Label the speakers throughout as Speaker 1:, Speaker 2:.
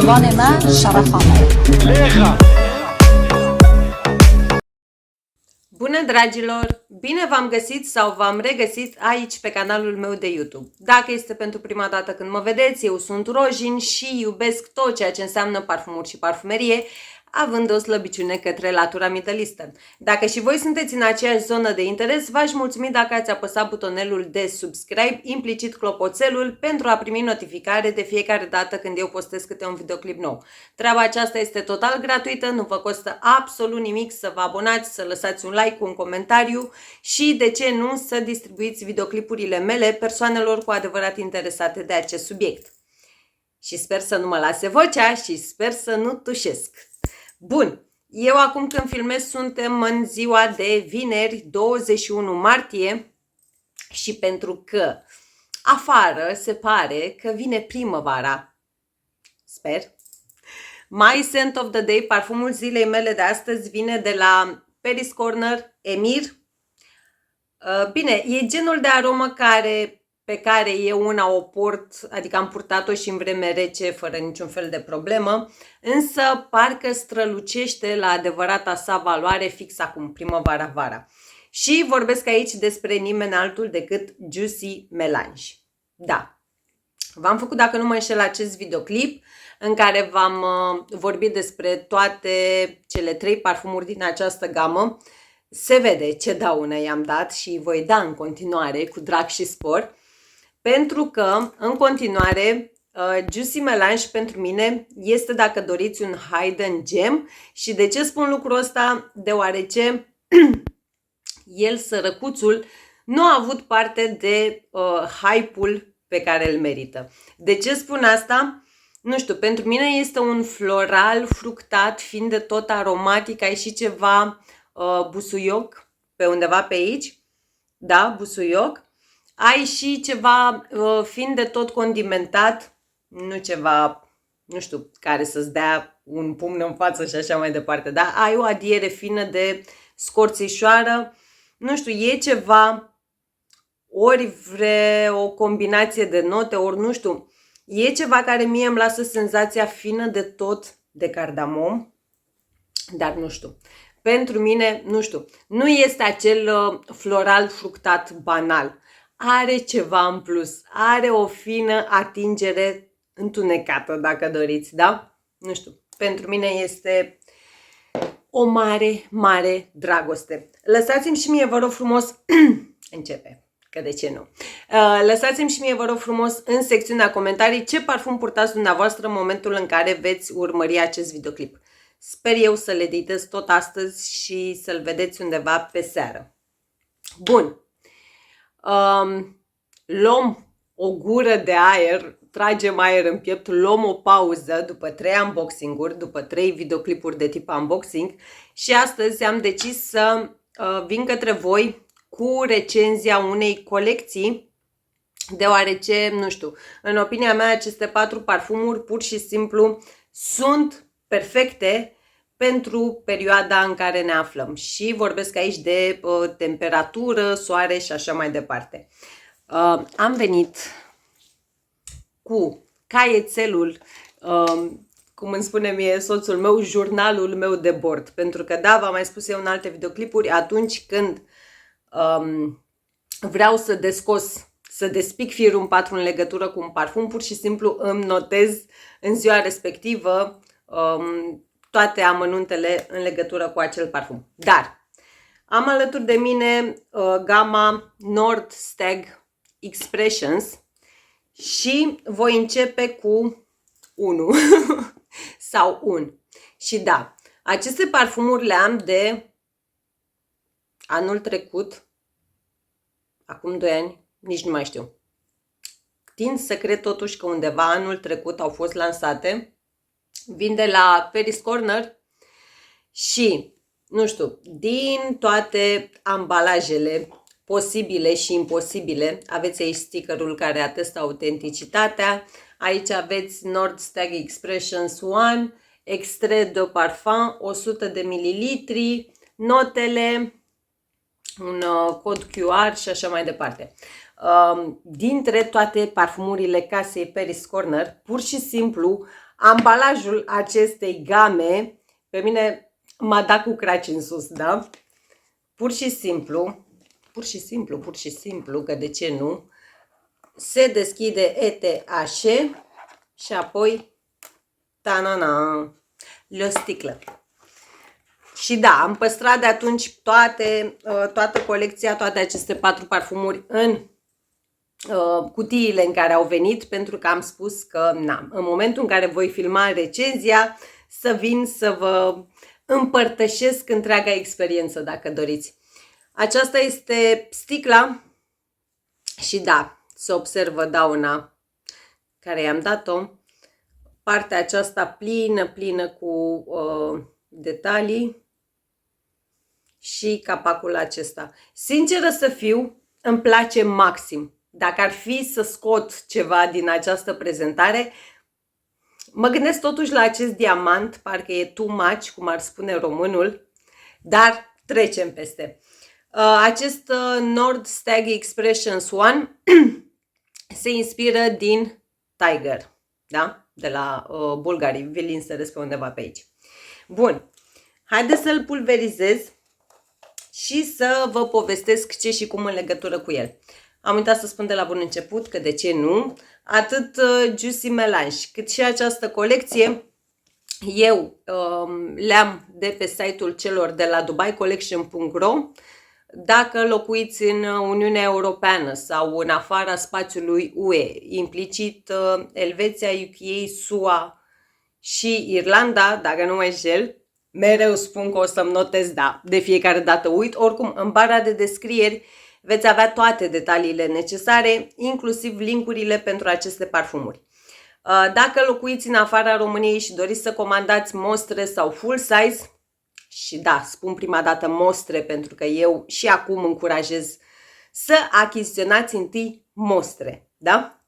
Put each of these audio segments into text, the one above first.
Speaker 1: جوان ما شرفانه.
Speaker 2: Bună dragilor! Bine v-am găsit sau v-am regăsit aici pe canalul meu de YouTube. Dacă este pentru prima dată când mă vedeți, eu sunt Rojin și iubesc tot ceea ce înseamnă parfumuri și parfumerie, având o slăbiciune către latura Middle Eastern. Dacă și voi sunteți în aceeași zonă de interes, v-aș mulțumi dacă ați apăsat butonelul de subscribe, implicit clopoțelul, pentru a primi notificare de fiecare dată când eu postez câte un videoclip nou. Treaba aceasta este total gratuită, nu vă costă absolut nimic să vă abonați, să lăsați un like, un comentariu și, de ce nu, să distribuiți videoclipurile mele persoanelor cu adevărat interesate de acest subiect. Și sper să nu mă lase vocea și sper să nu tușesc. Bun, eu acum când filmez suntem în ziua de vineri, 21 martie, și pentru că afară se pare că vine primăvara, sper, my scent of the day, parfumul zilei mele de astăzi, vine de la Paris Corner Emir. Bine, e genul de aromă pe care eu una o port, adică am purtat-o și în vreme rece fără niciun fel de problemă, însă parcă strălucește la adevărata sa valoare fix acum, primăvara-vara. Și vorbesc aici despre nimeni altul decât Juicy Melange. Da, v-am făcut, dacă nu mă înșel, acest videoclip în care v-am vorbit despre toate cele 3 parfumuri din această gamă. Se vede ce daună i-am dat și voi da în continuare cu drag și spor. Pentru că, în continuare, Juicy Melange pentru mine este, dacă doriți, un hidden gem. Și de ce spun lucrul ăsta? Deoarece el, sărăcuțul, nu a avut parte de hype-ul pe care îl merită. De ce spun asta? Nu știu, pentru mine este un floral fructat, fiind de tot aromatic. Ai și ceva busuioc pe undeva pe aici. Da, busuioc. Ai și ceva, fiind de tot condimentat, nu ceva, nu știu, care să-ți dea un pumn în față și așa mai departe, da? Ai o adiere fină de scorțișoară, nu știu, e ceva, ori o combinație de note, ori nu știu, e ceva care mie îmi lasă senzația fină de tot de cardamom, dar nu știu. Pentru mine, nu știu, nu este acel floral fructat banal. Are ceva în plus, are o fină atingere întunecată, dacă doriți, da? Nu știu, pentru mine este o mare, mare dragoste. Lăsați-mi și mie, vă rog frumos, începe, că de ce nu? Lăsați-mi și mie, vă rog frumos, în secțiunea comentarii ce parfum purtați dumneavoastră în momentul în care veți urmări acest videoclip. Sper eu să le editez tot astăzi și să-l vedeți undeva pe seară. Bun. Luăm o gură de aer, tragem aer în piept, luăm o pauză după 3 unboxing-uri, după 3 videoclipuri de tip unboxing și astăzi am decis să vin către voi cu recenzia unei colecții, deoarece, nu știu, în opinia mea aceste 4 parfumuri pur și simplu sunt perfecte pentru perioada în care ne aflăm și vorbesc aici de temperatură, soare și așa mai departe. Am venit cu caietelul, cum îmi spune mie soțul meu, jurnalul meu de bord, pentru că da, v-am mai spus eu în alte videoclipuri, atunci când vreau să despic firul în 4 în legătură cu un parfum, pur și simplu îmi notez în ziua respectivă toate amănuntele în legătură cu acel parfum. Dar am alături de mine gama Nordstag Expressions și voi începe cu 1 sau un. Și da, aceste parfumuri le am de anul trecut, acum 2 ani, nici nu mai știu. Tind să cred totuși că undeva anul trecut au fost lansate. Vin de la Paris Corner și, nu știu, din toate ambalajele posibile și imposibile, aveți aici stickerul care atestă autenticitatea, aici aveți Nordstag Expressions 1, extrait de parfum, 100 de mililitri, notele, un cod QR și așa mai departe. Dintre toate parfumurile casei Paris Corner, pur și simplu Ambalajul acestei game pe mine m-a dat cu craci în sus, da? Pur și simplu, că de ce nu, se deschide ETH și apoi, ta-na-na, le o sticlă. Și da, am păstrat de atunci toată colecția, toate aceste 4 parfumuri în cutiile în care au venit, pentru că am spus că, în momentul în care voi filma recenzia, să vin să vă împărtășesc întreaga experiență, dacă doriți. Aceasta este sticla și da, se observă dauna care i-am dat-o. Partea aceasta plină cu detalii și capacul acesta. Sinceră să fiu, îmi place maxim. Dacă ar fi să scot ceva din această prezentare, mă gândesc totuși la acest diamant, parcă e too much, cum ar spune românul, dar trecem peste. Acest Nord Stag Expressions One se inspiră din Tiger, da? De la bulgarii, vi-l inserez pe undeva pe aici. Bun, haideți să-l pulverizez și să vă povestesc ce și cum în legătură cu el. Am uitat să spun de la bun început că de ce nu, atât Juicy Melange cât și această colecție eu le-am de pe site-ul celor de la dubaicollection.ro. Dacă locuiți în Uniunea Europeană sau în afara spațiului UE, implicit Elveția, UK, SUA și Irlanda, dacă nu mă înșel, mereu spun că o să-mi notez, da, de fiecare dată uit, oricum în bara de descrieri veți avea toate detaliile necesare, inclusiv linkurile pentru aceste parfumuri. Dacă locuiți în afara României și doriți să comandați mostre sau full size, și da, spun prima dată mostre pentru că eu și acum încurajez să achiziționați întâi mostre, da?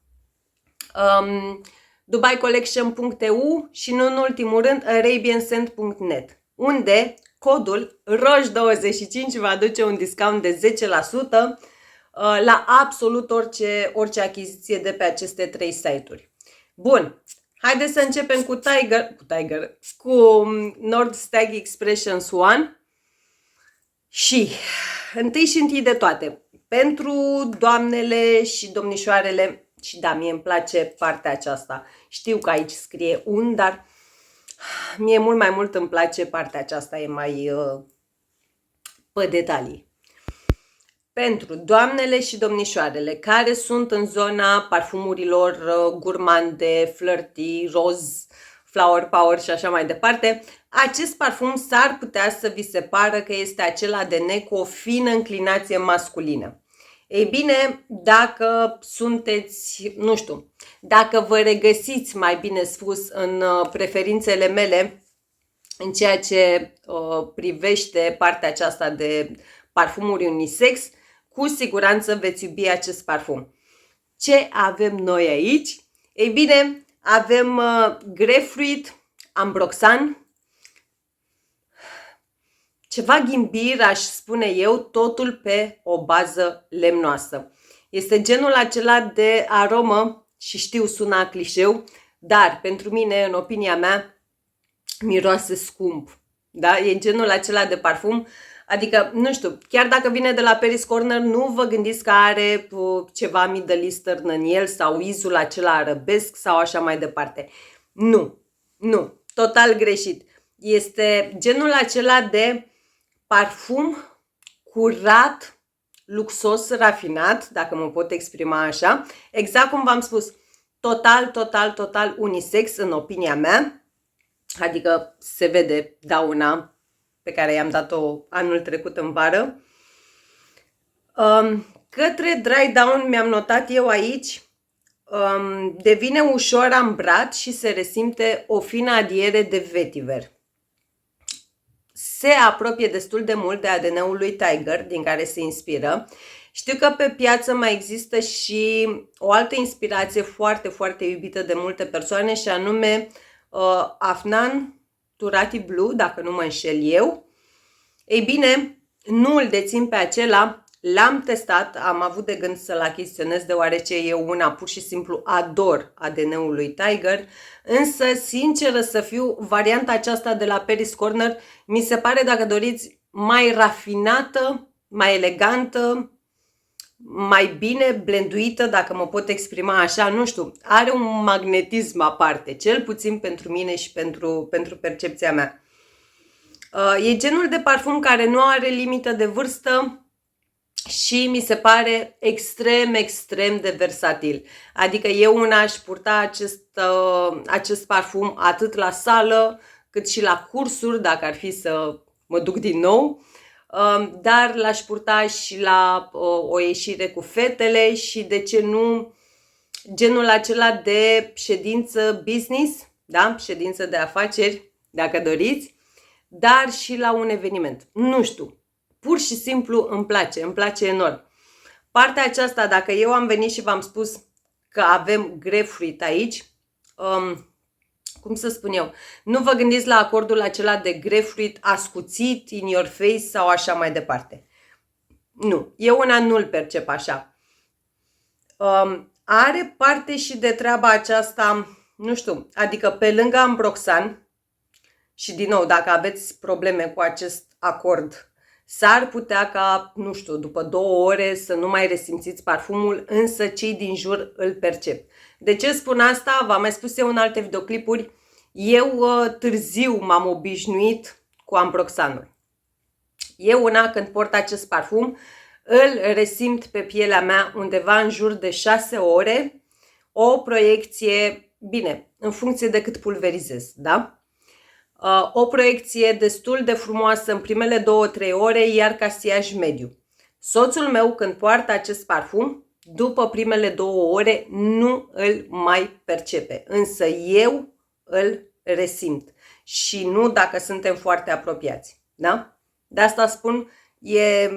Speaker 2: dubaicollection.eu și nu în ultimul rând arabianscent.net, unde codul ROJ25 va aduce un discount de 10% la absolut orice achiziție de pe aceste 3 site-uri. Bun, haideți să începem cu Nord Stag Expressions One și întâi de toate, pentru doamnele și domnișoarele, și da, mie îmi place partea aceasta, știu că aici scrie un, dar mie mult mai mult îmi place partea aceasta, e mai pe detalii. Pentru doamnele și domnișoarele care sunt în zona parfumurilor gurmande, flirty, roz, flower power și așa mai departe, acest parfum s-ar putea să vi se pară că este acela de nec cu o fină înclinație masculină. Ei bine, dacă sunteți, nu știu, dacă vă regăsiți, mai bine spus, în preferințele mele în ceea ce privește partea aceasta de parfumuri unisex, cu siguranță veți iubi acest parfum. Ce avem noi aici? Ei bine, avem grapefruit, ambroxan, ceva ghimbir, aș spune eu, totul pe o bază lemnoasă. Este genul acela de aromă, și știu, sună clișeu, dar pentru mine, în opinia mea, miroase scump. Da? E genul acela de parfum, adică, nu știu, chiar dacă vine de la Paris Corner, nu vă gândiți că are ceva Middle Eastern în el sau izul acela arabesc sau așa mai departe. Nu, total greșit. Este genul acela de parfum curat, luxos, rafinat, dacă mă pot exprima așa, exact cum v-am spus, total unisex în opinia mea, adică se vede dauna pe care i-am dat-o anul trecut în vară. Către dry down mi-am notat eu aici, devine ușor ambrat și se resimte o fină adiere de vetiver. Se apropie destul de mult de ADN-ul lui Tiger, din care se inspiră. Știu că pe piață mai există și o altă inspirație foarte iubită de multe persoane, și anume Afnan Turati Blue, dacă nu mă înșel eu. Ei bine, nu îl dețin pe acela, L-am testat, am avut de gând să-l achiziționez deoarece eu una pur și simplu ador ADN-ul lui Tiger, însă, sinceră să fiu, varianta aceasta de la Paris Corner mi se pare, dacă doriți, mai rafinată, mai elegantă, mai bine blenduită, dacă mă pot exprima așa, nu știu, are un magnetism aparte, cel puțin pentru mine și pentru percepția mea. E genul de parfum care nu are limită de vârstă și mi se pare extrem, extrem de versatil. Adică eu una aș purta acest parfum atât la sală, cât și la cursuri, dacă ar fi să mă duc din nou, dar l-aș purta și la o ieșire cu fetele și, de ce nu, genul acela de ședință business, da? Ședință de afaceri, dacă doriți, dar și la un eveniment. Nu știu, pur și simplu îmi place enorm. Partea aceasta, dacă eu am venit și v-am spus că avem grapefruit aici, cum să spun eu, nu vă gândiți la acordul acela de grapefruit ascuțit, in your face sau așa mai departe. Nu, eu una nu-l percep așa. Are parte și de treaba aceasta, nu știu, adică pe lângă ambroxan, și din nou, dacă aveți probleme cu acest acord, s-ar putea ca, nu știu, după 2 ore să nu mai resimțiți parfumul, însă cei din jur îl percep. De ce spun asta? V-am mai spus eu în alte videoclipuri. Eu târziu m-am obișnuit cu ambroxanul. Eu una, când port acest parfum, îl resimt pe pielea mea undeva în jur de 6 ore, o proiecție, bine, în funcție de cât pulverizez, da? O proiecție destul de frumoasă în primele 2-3 ore, iar casiaj mediu. Soțul meu, când poartă acest parfum, după primele 2 ore nu îl mai percepe, însă eu îl resimt și nu dacă suntem foarte apropiați, da? De asta spun, e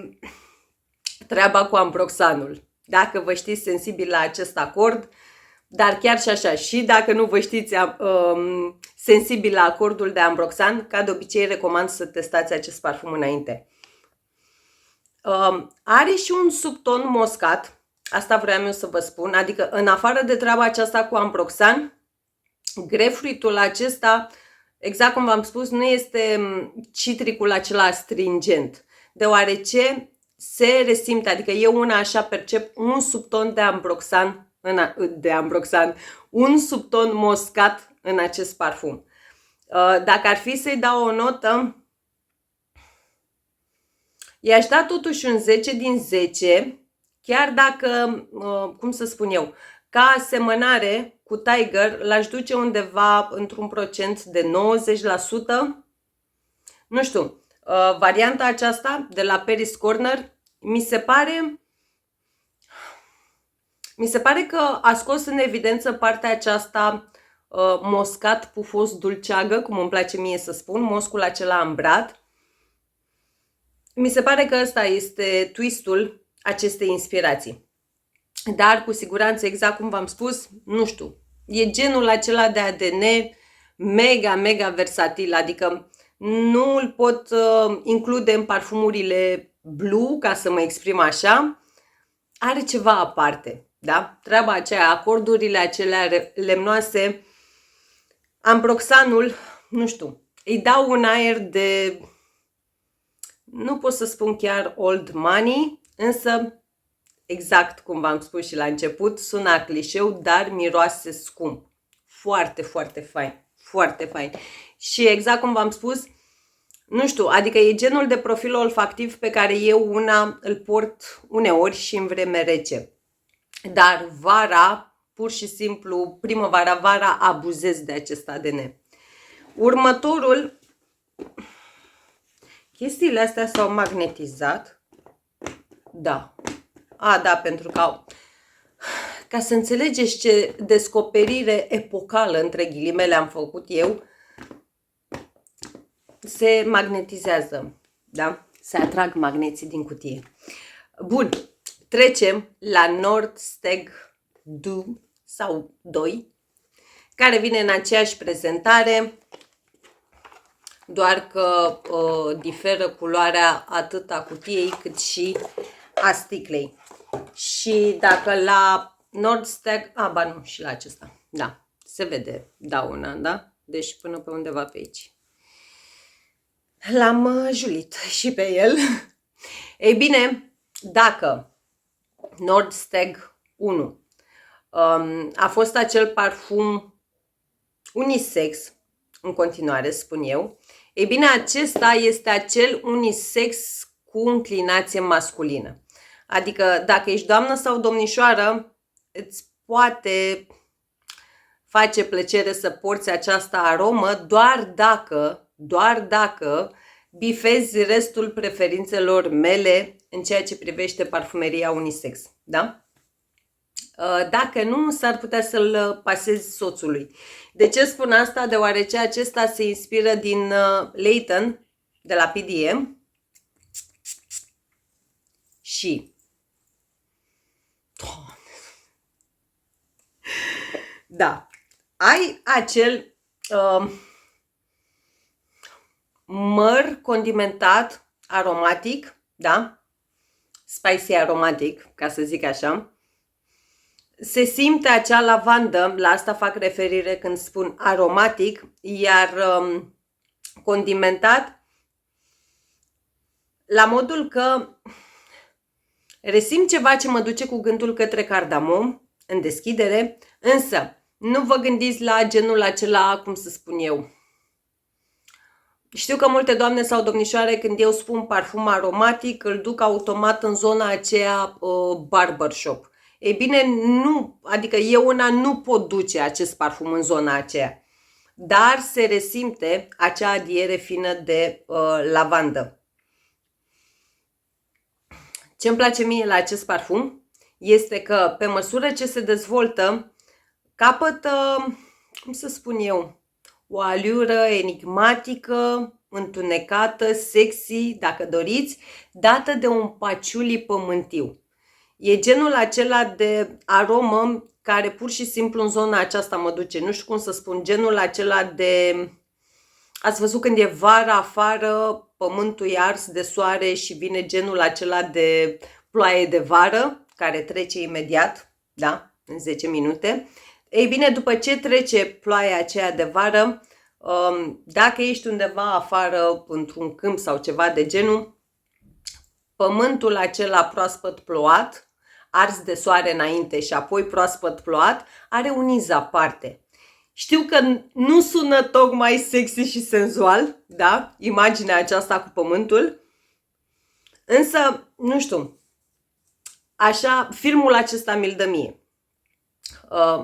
Speaker 2: treaba cu ambroxanul. Dacă vă știți sensibil la acest acord, dar chiar și așa, și dacă nu vă știți sensibil la acordul de ambroxan, ca de obicei recomand să testați acest parfum înainte. Are și un subton moscat, asta vreau eu să vă spun, adică în afară de treaba aceasta cu ambroxan, grapefruitul acesta, exact cum v-am spus, nu este citricul acela astringent, deoarece se resimte, adică eu una așa percep un subton de ambroxan, un subton moscat în acest parfum. Dacă ar fi să-i dau o notă, i-aș da totuși un 10 din 10, chiar dacă, cum să spun eu, ca asemănare cu Tiger l-aș duce undeva într-un procent de 90%. Nu știu, varianta aceasta de la Paris Corner mi se pare că a scos în evidență partea aceasta moscat, pufos, dulceagă, cum îmi place mie să spun, moscul acela ambrat. Mi se pare că ăsta este twistul acestei inspirații. Dar cu siguranță, exact cum v-am spus, nu știu, e genul acela de ADN mega, mega versatil, adică nu îl pot include în parfumurile blue, ca să mă exprim așa, are ceva aparte, da? Treaba aceea, acordurile acelea lemnoase, ambroxanul, nu știu, îi dau un aer de, nu pot să spun chiar old money, însă, exact cum v-am spus și la început, sună clișeu, dar miroase scump. Foarte, foarte fain, foarte fain. Și exact cum v-am spus, nu știu, adică e genul de profil olfactiv pe care eu una îl port uneori și în vreme rece. Dar vara, pur și simplu, primăvara, vara, abuzez de acest ADN. Următorul, chestiile astea s-au magnetizat. Da. Da, pentru că ca să înțelegeți ce descoperire epocală, între ghilimele, am făcut eu, se magnetizează, da? Se atrag magneții din cutie. Bun, trecem la Nordsteg 2 sau 2, care vine în aceeași prezentare, doar că diferă culoarea atât a cutiei cât și a sticlei. Și dacă la Nordstag, ba nu, și la acesta, da, se vede dauna, da? Deci până pe undeva pe aici. L-am julit și pe el. Ei bine, dacă Nordstag 1 a fost acel parfum unisex, în continuare spun eu, ei bine, acesta este acel unisex cu înclinație masculină. Adică dacă ești doamnă sau domnișoară, îți poate face plăcere să porți această aromă doar dacă bifezi restul preferințelor mele în ceea ce privește parfumeria unisex, da? Dacă nu, s-ar putea să-l pasezi soțului. De ce spun asta? Deoarece acesta se inspiră din Layton, de la PDM. Și da, ai acel măr condimentat, aromatic, da? Spicy aromatic, ca să zic așa. Se simte acea lavandă, la asta fac referire când spun aromatic, iar condimentat la modul că resimt ceva ce mă duce cu gândul către cardamom în deschidere, însă nu vă gândiți la genul acela, cum să spun eu. Știu că multe doamne sau domnișoare, când eu spun parfum aromatic, îl duc automat în zona aceea barbershop. Ei bine, nu, adică eu una nu pot duce acest parfum în zona aceea, dar se resimte acea adiere fină de lavandă. Ce îmi place mie la acest parfum este că pe măsură ce se dezvoltă, capătă, cum să spun eu, o alură enigmatică, întunecată, sexy, dacă doriți, dată de un paciuli pământiu. E genul acela de aromă care pur și simplu în zona aceasta mă duce. Nu știu cum să spun, genul acela de... Ați văzut când e vara afară, pământul e ars de soare și vine genul acela de ploaie de vară, care trece imediat, da, în 10 minute. Ei bine, după ce trece ploaia aceea de vară, dacă ești undeva afară, într-un câmp sau ceva de genul, pământul acela proaspăt plouat, ars de soare înainte și apoi proaspăt plouat, are un iz aparte. Știu că nu sună tocmai sexy și senzual, da? Imaginea aceasta cu pământul, însă, nu știu, așa, filmul acesta mi-l dă mie.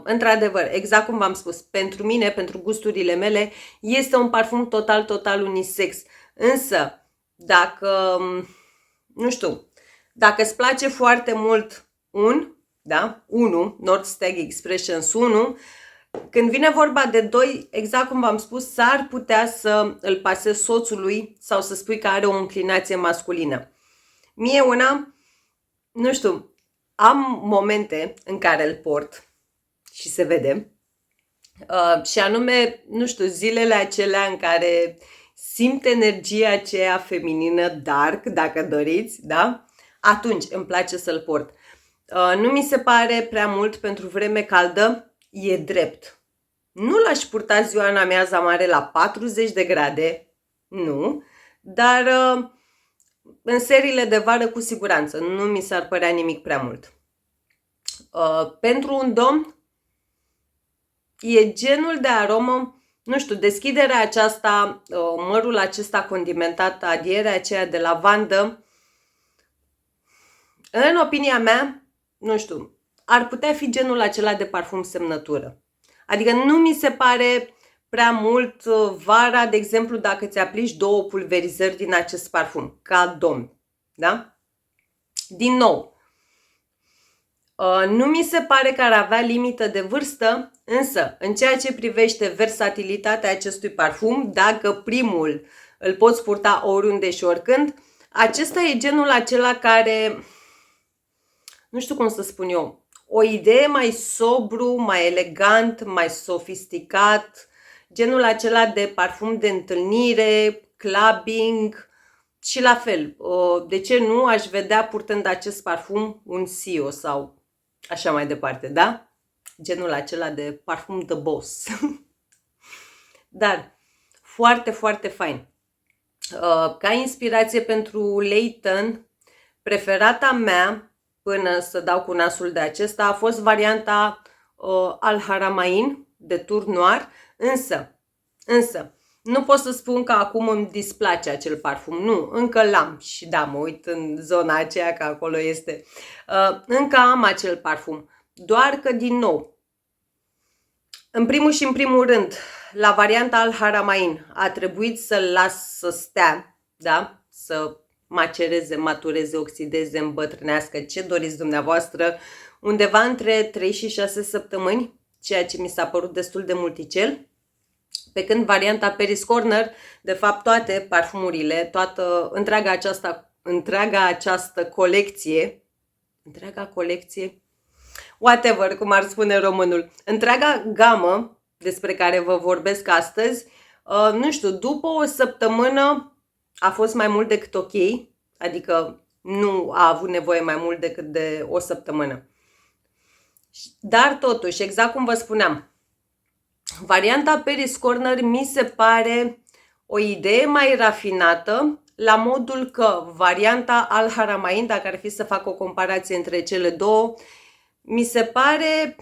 Speaker 2: Într-adevăr, exact cum v-am spus, pentru mine, pentru gusturile mele, este un parfum total unisex. Însă, dacă, nu știu, dacă îți place foarte mult Nordstag Expressions 1, când vine vorba de 2, exact cum v-am spus, s-ar putea să îl pasezi soțului sau să spui că are o înclinație masculină. Mie una, nu știu, am momente în care îl port și se vede, și anume, nu știu, zilele acelea în care simt energia aceea feminină dark, dacă doriți, da? Atunci îmi place să-l port. Nu mi se pare prea mult pentru vreme caldă, e drept. Nu l-aș purta ziua în amiaza mare la 40 de grade, nu, dar în seriile de vară cu siguranță nu mi s-ar părea nimic prea mult. Pentru un domn e genul de aromă, nu știu, deschiderea aceasta, mărul acesta condimentat, adierea aceea de lavandă, în opinia mea, nu știu, ar putea fi genul acela de parfum semnătură. Adică nu mi se pare prea mult vara, de exemplu, dacă ți aplici 2 pulverizări din acest parfum, ca domn, da? Din nou, nu mi se pare că ar avea limită de vârstă, însă, în ceea ce privește versatilitatea acestui parfum, dacă primul îl poți purta oriunde și oricând, acesta e genul acela care, nu știu cum să spun eu, o idee mai sobru, mai elegant, mai sofisticat, genul acela de parfum de întâlnire, clubbing, Și la fel, de ce nu aș vedea purtând acest parfum un CEO sau așa mai departe, da? Genul acela de parfum The Boss. Dar foarte, foarte fain. Ca inspirație pentru Layton, preferata mea, până să dau cu nasul de acesta, a fost varianta Al Haramain de Tour Noir, însă, nu pot să spun că acum îmi displace acel parfum, nu, încă l-am și da, mă uit în zona aceea că acolo este, încă am acel parfum, doar că din nou, în primul și în primul rând, la varianta Al Haramain a trebuit să-l las să stea, da? Să macereze, matureze, oxideze, îmbătrânească, ce doriți dumneavoastră, undeva între 3 și 6 săptămâni, ceea ce mi s-a părut destul de multicel. Pe când varianta Paris Corner, de fapt toate parfumurile, întreaga această colecție, whatever, cum ar spune românul, întreaga gamă despre care vă vorbesc astăzi, nu știu, după o săptămână a fost mai mult decât ok, adică nu a avut nevoie mai mult decât de o săptămână. Dar totuși, exact cum vă spuneam, varianta Paris Corner mi se pare o idee mai rafinată, la modul că varianta Al Haramain, dacă ar fi să fac o comparație între cele două, mi se pare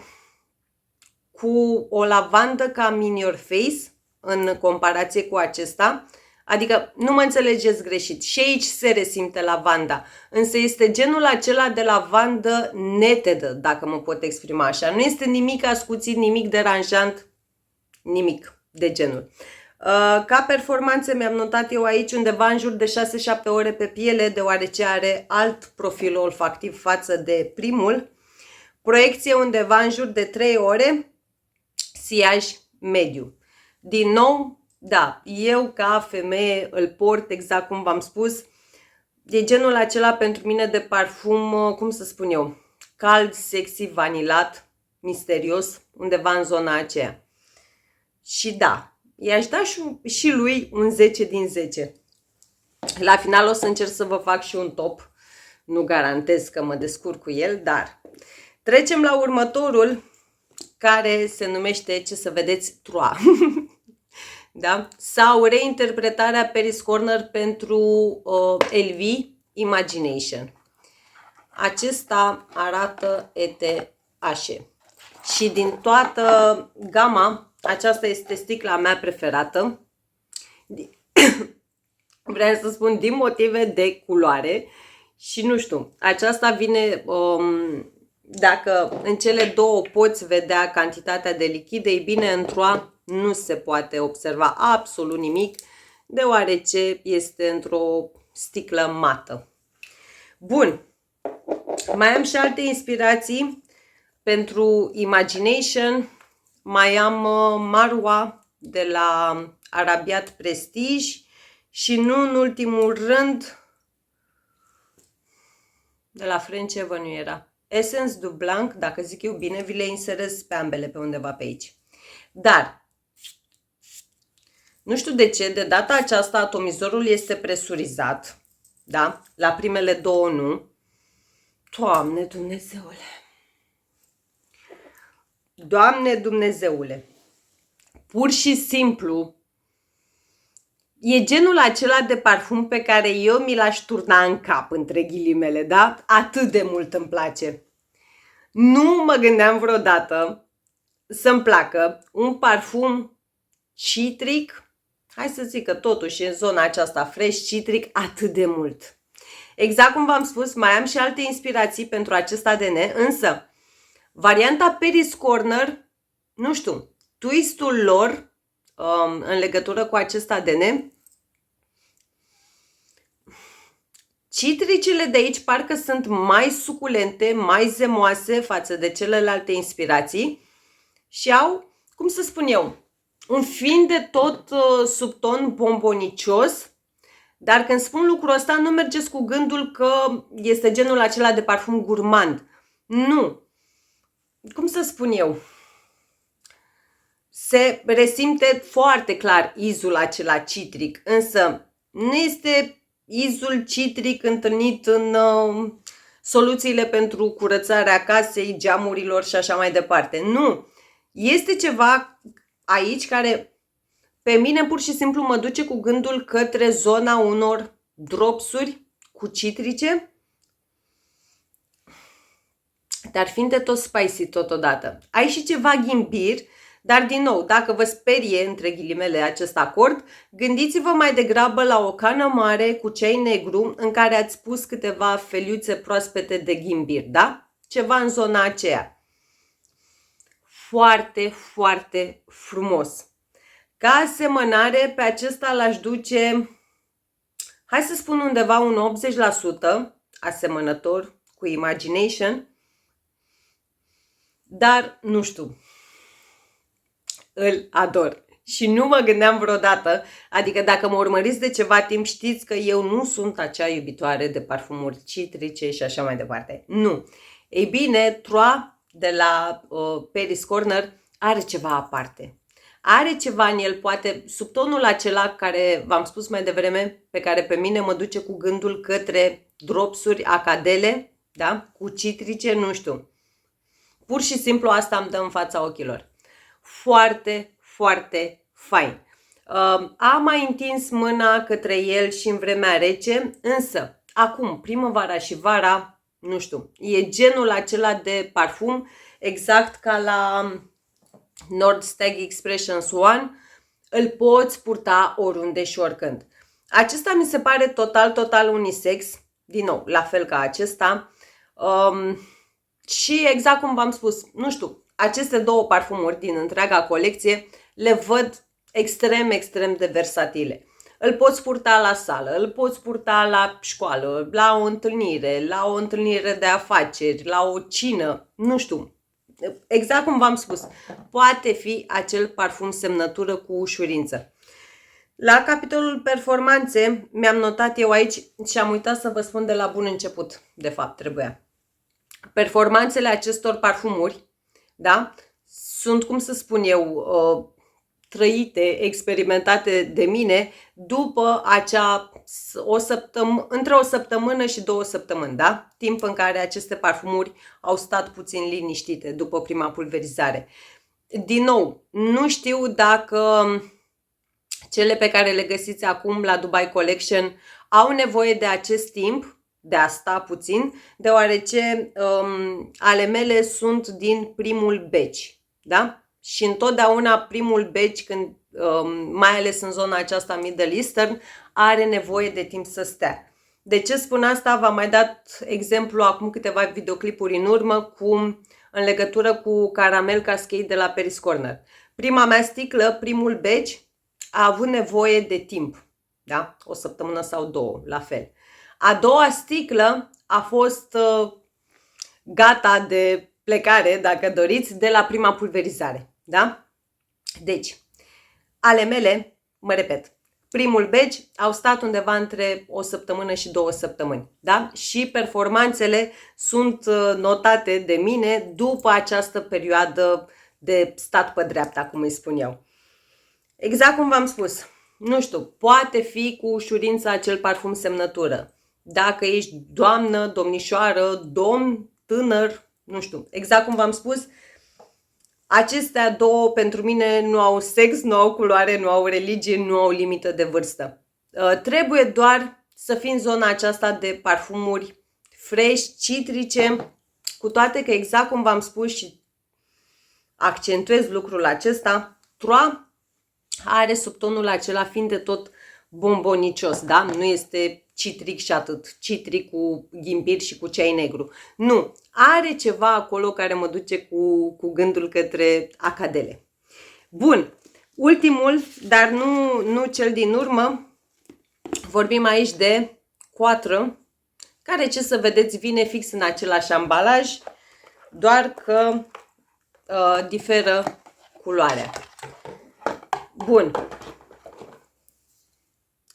Speaker 2: cu o lavandă cam in your face în comparație cu acesta. Adică nu mă înțelegeți greșit, și aici se resimte lavanda, însă este genul acela de lavandă netedă, dacă mă pot exprima așa. Nu este nimic ascuțit, nimic deranjant, nimic de genul. Ca performanțe mi-am notat eu aici undeva în jur de 6-7 ore pe piele, deoarece are alt profil olfactiv față de primul. Proiecție undeva în jur de 3 ore, siaj mediu. Din nou, da, eu ca femeie îl port exact cum v-am spus. E genul acela pentru mine de parfum, cum să spun eu, cald, sexy, vanilat, misterios, undeva în zona aceea. Și da, i-aș da și lui un 10 din 10. La final o să încerc să vă fac și un top. Nu garantez că mă descurc cu el, dar trecem la următorul, care se numește, ce să vedeți, Trois. Da? Sau reinterpretarea Paris Corner pentru LV Imagination. Acesta arată ETH. Și din toată gama, aceasta este sticla mea preferată. Vreau să spun din motive de culoare. Și nu știu, aceasta vine, dacă în cele două poți vedea cantitatea de lichid, ei bine, într-o nu se poate observa absolut nimic, deoarece este într-o sticlă mată. Bun, mai am și alte inspirații pentru Imagination. Mai am Marwa de la Arabiat Prestige și nu în ultimul rând, de la French Avenue era Essence du Blanc, dacă zic eu bine, vi le inserez pe ambele pe undeva pe aici. Dar nu știu de ce, de data aceasta atomizorul este presurizat, da? La primele două nu. Doamne Dumnezeule! Doamne Dumnezeule! Pur și simplu, e genul acela de parfum pe care eu mi l-aș turna în cap, între ghilimele, da? Atât de mult îmi place. Nu mă gândeam vreodată să-mi placă un parfum citric, hai să zic că totuși în zona aceasta fresh, citric, atât de mult. Exact cum v-am spus, mai am și alte inspirații pentru acest ADN, însă varianta Paris Corner, nu știu, twistul lor în legătură cu acest ADN, citricele de aici parcă sunt mai suculente, mai zemoase față de celelalte inspirații și au, cum să spun eu, un fin de tot subton bombonicios, dar când spun lucrul ăsta nu mergeți cu gândul că este genul acela de parfum gurmand. Nu. Cum să spun eu? Se resimte foarte clar izul acela citric, însă nu este izul citric întâlnit în soluțiile pentru curățarea casei, geamurilor și așa mai departe. Nu! Este ceva aici care pe mine pur și simplu mă duce cu gândul către zona unor dropsuri cu citrice, dar fiind de tot spicy totodată. Ai și ceva ghimbir, dar din nou, dacă vă sperie, între ghilimele, acest acord, gândiți-vă mai degrabă la o cană mare cu ceai negru în care ați pus câteva feliuțe proaspete de ghimbir, da? Ceva în zona aceea. Foarte, foarte frumos. Ca asemănare, pe acesta l-aș duce, hai să spun undeva un 80% asemănător cu Imagination, dar nu știu, îl ador. Și nu mă gândeam vreodată, adică dacă mă urmăriți de ceva timp, știți că eu nu sunt acea iubitoare de parfumuri citrice și așa mai departe. Nu. Ei bine, Trois de la Paris Corner are ceva aparte. Are ceva în el, poate sub tonul acela care v-am spus mai devreme, pe care pe mine mă duce cu gândul către dropsuri, acadele, da? Cu citrice, nu știu. Pur și simplu asta îmi dă în fața ochilor. Foarte, foarte fain. Am mai întins mâna către el și în vremea rece, însă acum, primăvara și vara, nu știu, e genul acela de parfum, exact ca la Nordstag Expressions One, îl poți purta oriunde și oricând. Acesta mi se pare total unisex, din nou, la fel ca acesta. Și exact cum v-am spus, nu știu, aceste două parfumuri din întreaga colecție le văd extrem de versatile. Îl poți purta la sală, îl poți purta la școală, la o întâlnire de afaceri, la o cină, nu știu. Exact cum v-am spus, poate fi acel parfum semnătură cu ușurință. La capitolul performanțe mi-am notat eu aici și am uitat să vă spun de la bun început, de fapt trebuia. Performanțele acestor parfumuri, da, sunt, cum să spun eu, trăite, experimentate de mine după între o săptămână și 2 săptămâni, da? Timp în care aceste parfumuri au stat puțin liniștite după prima pulverizare. Din nou, nu știu dacă cele pe care le găsiți acum la Dubai Collection au nevoie de acest timp, de a sta puțin, deoarece ale mele sunt din primul batch, da? Și întotdeauna primul batch, când, mai ales în zona aceasta Middle Eastern, are nevoie de timp să stea. De ce spun asta? V-am mai dat exemplu acum câteva videoclipuri în urmă în legătură cu Caramel Cascade de la Paris Corner. Prima mea sticlă, primul batch, a avut nevoie de timp, da? O săptămână sau 2, la fel. A doua sticlă a fost gata de plecare, dacă doriți, de la prima pulverizare, da? Deci, ale mele, mă repet, primul batch au stat undeva între o săptămână și 2 săptămâni, da? Și performanțele sunt notate de mine după această perioadă de stat pe dreapta, cum îi spun eu. Exact cum v-am spus, nu știu, poate fi cu ușurință acel parfum semnătură. Dacă ești doamnă, domnișoară, domn, tânăr, nu știu, exact cum v-am spus, acestea două pentru mine nu au sex, nu au culoare, nu au religie, nu au limită de vârstă. Trebuie doar să fii în zona aceasta de parfumuri fresh, citrice, cu toate că exact cum v-am spus și accentuez lucrul acesta, Trois are subtonul acela fiind de tot bombonicios, da? Nu este citric și atât, citric cu ghimbir și cu ceai negru. Nu, are ceva acolo care mă duce cu gândul către acadele. Bun, ultimul, dar nu cel din urmă, vorbim aici de Quatre, care, ce să vedeți, vine fix în același ambalaj, doar că diferă culoarea. Bun.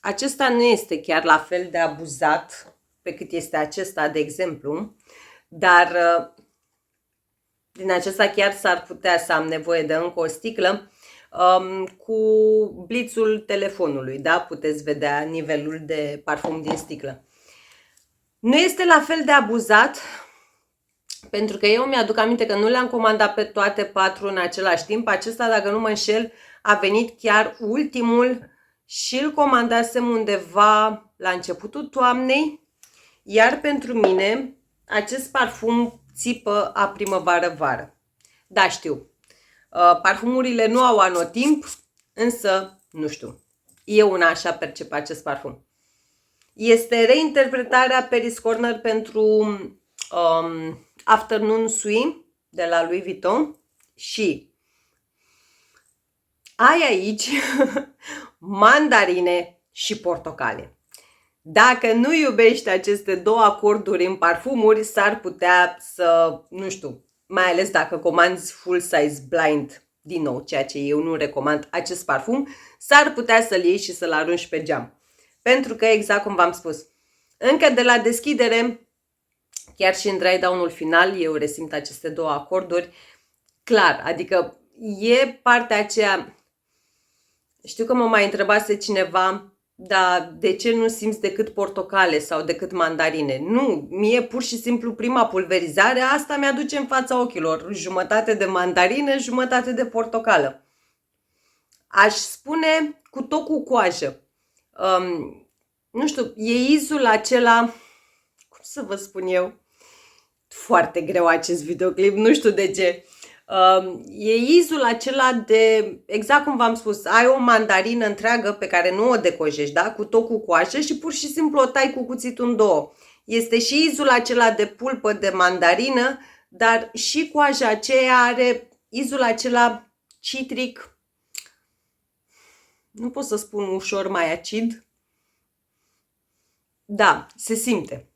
Speaker 2: Acesta nu este chiar la fel de abuzat pe cât este acesta, de exemplu, dar din acesta chiar s-ar putea să am nevoie de încă o sticlă. cu blițul telefonului, da? Puteți vedea nivelul de parfum din sticlă. Nu este la fel de abuzat, pentru că eu mi-aduc aminte că nu le-am comandat pe toate 4 în același timp. Acesta, dacă nu mă înșel, a venit chiar ultimul și îl comandasem undeva la începutul toamnei. Iar pentru mine, acest parfum țipă a primăvară-vară. Da, știu. Parfumurile nu au anotimp, însă, nu știu. Eu una așa percep acest parfum. Este reinterpretarea Paris Corner pentru Afternoon Swim de la Louis Vuitton și ai aici mandarine și portocale. Dacă nu iubești aceste două acorduri în parfumuri, s-ar putea să, nu știu, mai ales dacă comanzi full size blind, din nou, ceea ce eu nu recomand acest parfum, s-ar putea să-l iei și să-l arunci pe geam. Pentru că, exact cum v-am spus, încă de la deschidere, chiar și în dry down-ul final, eu resimt aceste două acorduri, clar, adică e partea aceea, știu că mă mai întrebase cineva, dar de ce nu simți decât portocale sau decât mandarine? Nu, mie pur și simplu prima pulverizare, asta mi-aduce în fața ochilor, jumătate de mandarină, jumătate de portocală. Aș spune cu tot cu coajă. Nu știu, e izul acela, cum să vă spun eu, foarte greu acest videoclip, nu știu de ce. E izul acela de, exact cum v-am spus, ai o mandarină întreagă pe care nu o decojești, da? Cu tot cu coajă și pur și simplu o tai cu cuțitul în două. Este și izul acela de pulpă de mandarină, dar și coaja aceea are izul acela citric, nu pot să spun ușor mai acid. Da, se simte.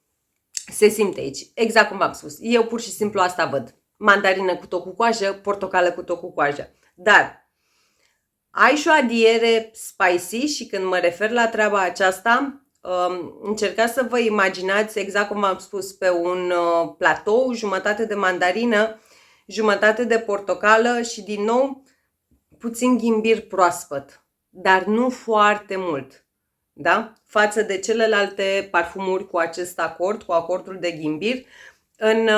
Speaker 2: Se simte aici, exact cum v-am spus. Eu pur și simplu asta văd. Mandarină cu tot cu coajă, portocală cu tot cu coajă. Dar ai și o adiere spicy și când mă refer la treaba aceasta, încercați să vă imaginați, exact cum v-am spus, pe un platou, jumătate de mandarină, jumătate de portocală și din nou puțin ghimbir proaspăt, dar nu foarte mult. Da? Față de celelalte parfumuri cu acest acord, cu acordul de ghimbir, în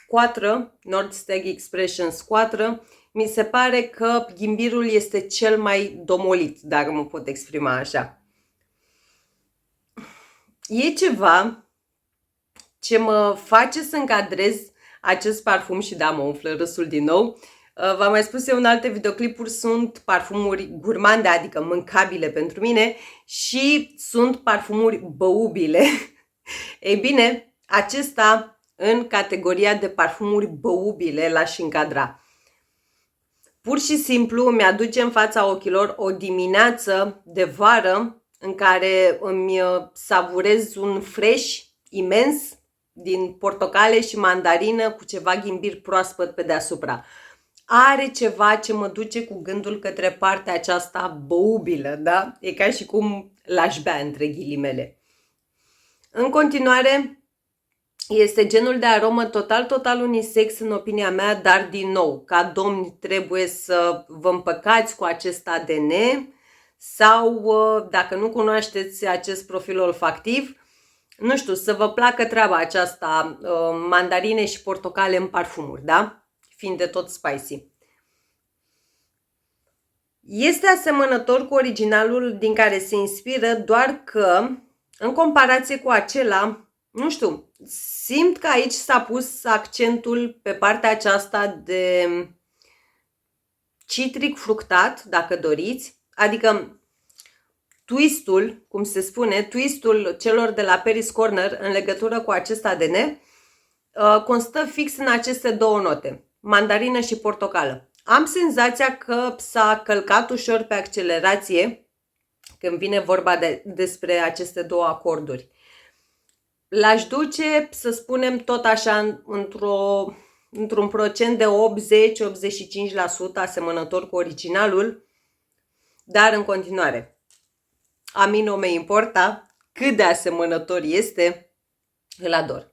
Speaker 2: Quattro, Nordsteg Expressions 4, mi se pare că ghimbirul este cel mai domolit, dacă mă pot exprima așa. E ceva ce mă face să încadrez acest parfum și da, mă umflă râsul din nou. V-am mai spus eu în alte videoclipuri, sunt parfumuri gurmande, adică mâncabile pentru mine și sunt parfumuri băubile. Ei bine, acesta în categoria de parfumuri băubile l-aș încadra. Pur și simplu mi-aduce în fața ochilor o dimineață de vară în care îmi savurez un fresh imens din portocale și mandarină cu ceva ghimbir proaspăt pe deasupra. Are ceva ce mă duce cu gândul către partea aceasta băubilă, da? E ca și cum l-aș bea între ghilimele. În continuare, este genul de aromă total unisex în opinia mea, dar din nou, ca domni trebuie să vă împăcați cu acest ADN sau, dacă nu cunoașteți acest profil olfactiv, nu știu, să vă placă treaba aceasta, mandarine și portocale în parfumuri, da? Fiind de tot spicy. Este asemănător cu originalul din care se inspiră, doar că, în comparație cu acela, nu știu, simt că aici s-a pus accentul pe partea aceasta de citric fructat, dacă doriți, adică twistul, cum se spune, twistul celor de la Paris Corner în legătură cu acest ADN constă fix în aceste două note, mandarină și portocală. Am senzația că s-a călcat ușor pe accelerație când vine vorba despre aceste două acorduri. L-aș duce, să spunem, tot așa într-un procent de 80-85% asemănător cu originalul, dar în continuare, a mine nu me importa cât de asemănător este, îl ador.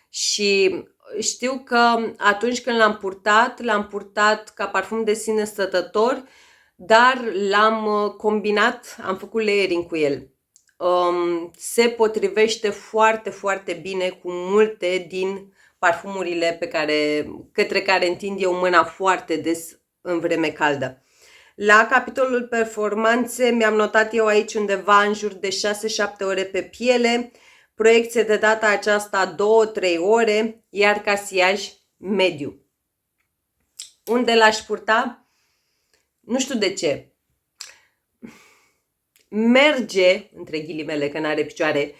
Speaker 2: Și știu că atunci când l-am purtat ca parfum de sine stătător, dar l-am combinat, am făcut layering cu el. Se potrivește foarte, foarte bine cu multe din parfumurile către care întind eu mâna foarte des în vreme caldă. La capitolul performanțe mi-am notat eu aici undeva în jur de 6-7 ore pe piele, proiecție de data aceasta 2-3 ore, iar casiaj mediu. Unde l-aș purta? Nu știu de ce. Merge, între ghilimele că n-are picioare,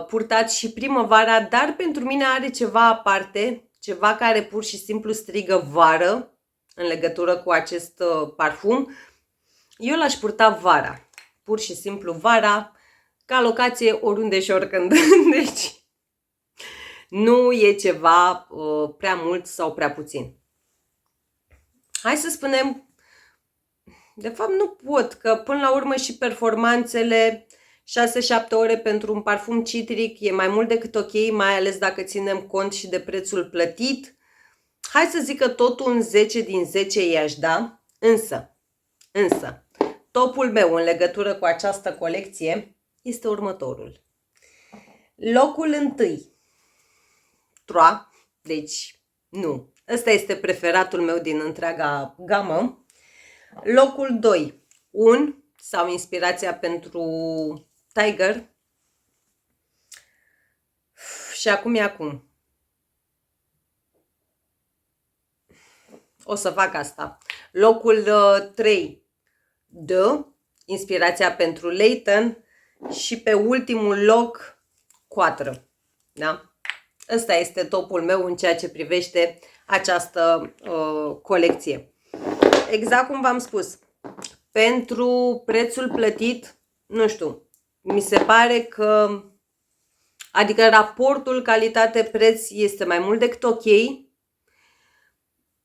Speaker 2: purtat și primăvara, dar pentru mine are ceva aparte, ceva care pur și simplu strigă vară în legătură cu acest parfum. Eu l-aș purta vara, pur și simplu vara, ca locație oriunde și oricând. Deci nu e ceva prea mult sau prea puțin. Hai să spunem, de fapt nu pot, că până la urmă și performanțele 6-7 ore pentru un parfum citric e mai mult decât ok, mai ales dacă ținem cont și de prețul plătit. Hai să zic că totul un 10 din 10 i-aș da, însă, topul meu în legătură cu această colecție este următorul. Locul întâi, Troa, deci nu, ăsta este preferatul meu din întreaga gamă. Locul 2, sau inspirația pentru Tiger. Și acum e acum. O să fac asta. Locul 3, inspirația pentru Layton. Și pe ultimul loc, 4. Da? Ăsta este topul meu în ceea ce privește această colecție. Exact cum v-am spus, pentru prețul plătit, nu știu, mi se pare că, adică raportul calitate-preț este mai mult decât ok,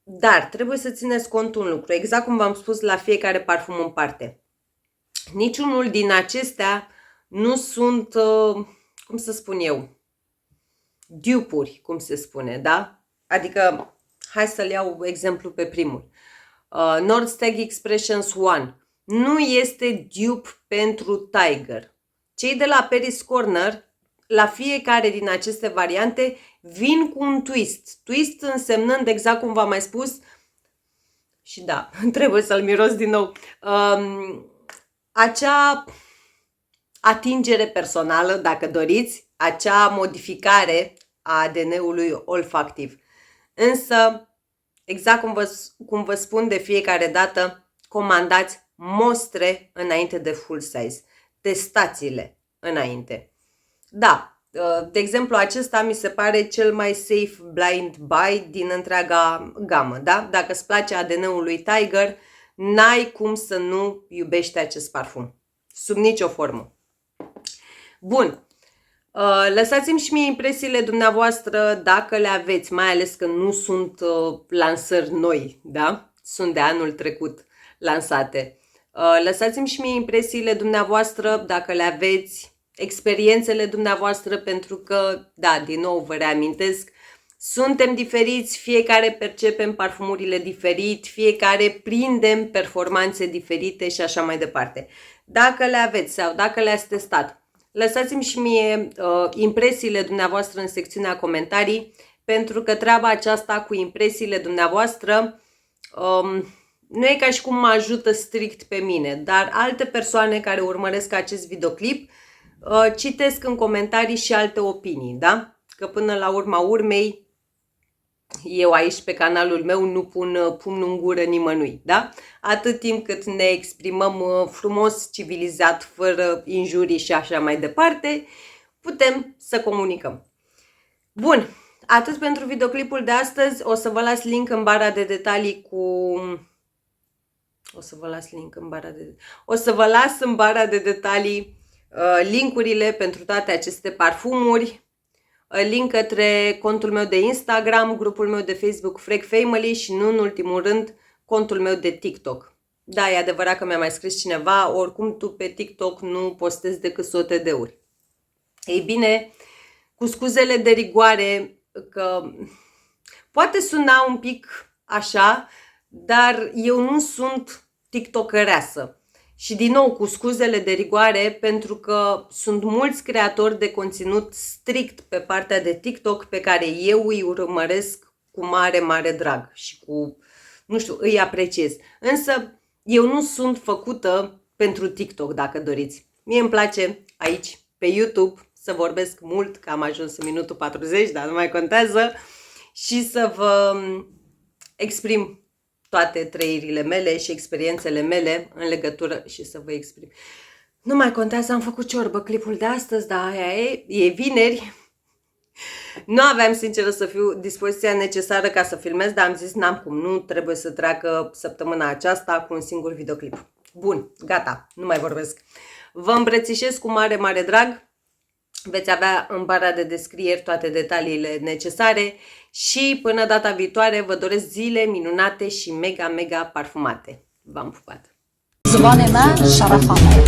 Speaker 2: dar trebuie să țineți cont un lucru, exact cum v-am spus la fiecare parfum în parte. Niciunul din acestea nu sunt, cum să spun eu, dupuri, cum se spune, da? Adică, hai să-l iau exemplu pe primul. Nordstag Expressions 1 nu este dupe pentru Tiger. Cei de la Paris Corner, la fiecare din aceste variante, vin cu un twist. Twist însemnând, exact cum v-am mai spus, și da, trebuie să-l miros din nou, acea atingere personală, dacă doriți, acea modificare a ADN-ului olfactiv. Însă, exact cum vă spun de fiecare dată, comandați mostre înainte de full size. Testați-le înainte. Da, de exemplu, acesta mi se pare cel mai safe blind buy din întreaga gamă. Da? Dacă îți place ADN-ul lui Tiger, n-ai cum să nu iubești acest parfum. Sub nicio formă. Bun. Lăsați-mi și mie impresiile dumneavoastră dacă le aveți, mai ales că nu sunt lansări noi, da? Sunt de anul trecut lansate. Lăsați-mi și mie impresiile dumneavoastră dacă le aveți, experiențele dumneavoastră, pentru că, da, din nou vă reamintesc, suntem diferiți, fiecare percepem parfumurile diferit, fiecare prindem performanțe diferite și așa mai departe. Dacă le aveți sau dacă le-ați testat, lăsați-mi și mie impresiile dumneavoastră în secțiunea comentarii, pentru că treaba aceasta cu impresiile dumneavoastră nu e ca și cum mă ajută strict pe mine, dar alte persoane care urmăresc acest videoclip citesc în comentarii și alte opinii, da? Că până la urma urmei, eu aici pe canalul meu nu pun pumnul în gură nimănui, da? Atât timp cât ne exprimăm frumos, civilizat, fără injurii și așa mai departe, putem să comunicăm. Bun, atât pentru videoclipul de astăzi. O să vă las link în bara de detalii cu... O să vă las în bara de detalii linkurile pentru toate aceste parfumuri, link către contul meu de Instagram, grupul meu de Facebook Frag Family și, nu în ultimul rând, contul meu de TikTok. Da, e adevărat că mi-a mai scris cineva, oricum tu pe TikTok nu postezi decât sote de ori. Ei bine, cu scuzele de rigoare, că poate suna un pic așa, dar eu nu sunt tiktokăreasă. Și din nou cu scuzele de rigoare, pentru că sunt mulți creatori de conținut strict pe partea de TikTok pe care eu îi urmăresc cu mare, mare drag și cu, nu știu, îi apreciez. Însă eu nu sunt făcută pentru TikTok, dacă doriți. Mie îmi place aici, pe YouTube, să vorbesc mult, că am ajuns în minutul 40, dar nu mai contează, și să vă exprim toate trăirile mele și experiențele mele în legătură și să vă exprim. Nu mai contează, am făcut ciorbă clipul de astăzi, dar aia e vineri. Nu aveam, sinceră să fiu, dispoziția necesară ca să filmez, dar am zis n-am cum, nu trebuie să treacă săptămâna aceasta cu un singur videoclip. Bun, gata, nu mai vorbesc. Vă îmbrățișez cu mare, mare drag. Veți avea în bara de descrieri toate detaliile necesare și până data viitoare vă doresc zile minunate și mega, mega parfumate. V-am pupat!
Speaker 1: زبان ما شرفانه